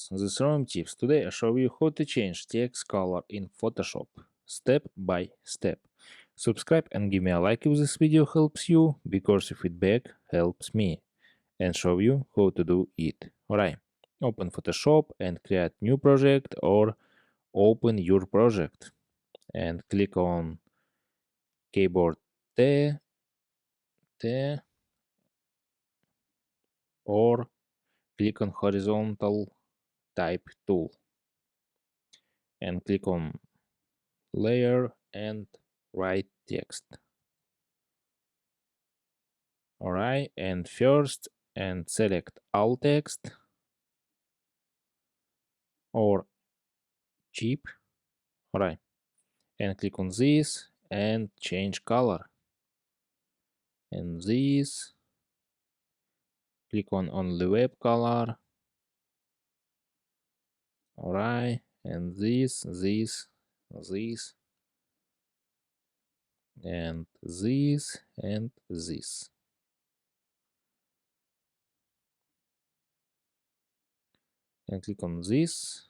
this is Rome Tips. Today I show you how to change text color in Photoshop, step by step. Subscribe and give me a like if this video helps you, because your feedback helps me, and show you how to do it. Alright, open Photoshop and create new project, or open your project and click on keyboard T, or click on horizontal type tool and click on layer and write text. Alright, and first and select all text or cheap. Alright, and click on this and change color. And this, click on only web color. Alright, and this, and this, and this. And click on this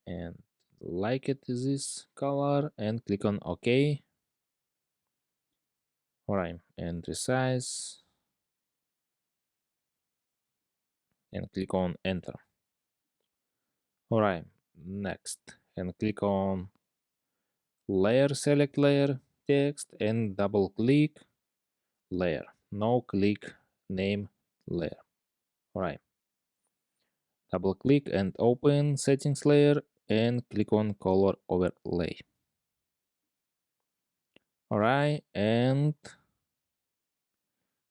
and like it this color and click on OK. Alright, and resize and click on enter. Alright, next, and click on layer, select layer text and double click layer. No click name layer. Alright, double click and open settings layer and click on color overlay. Alright, and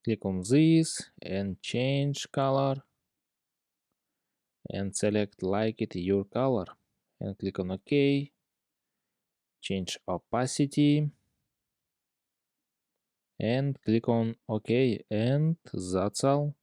click on this and change color and select like it your color and click on OK. Change opacity and click on OK, and that's all.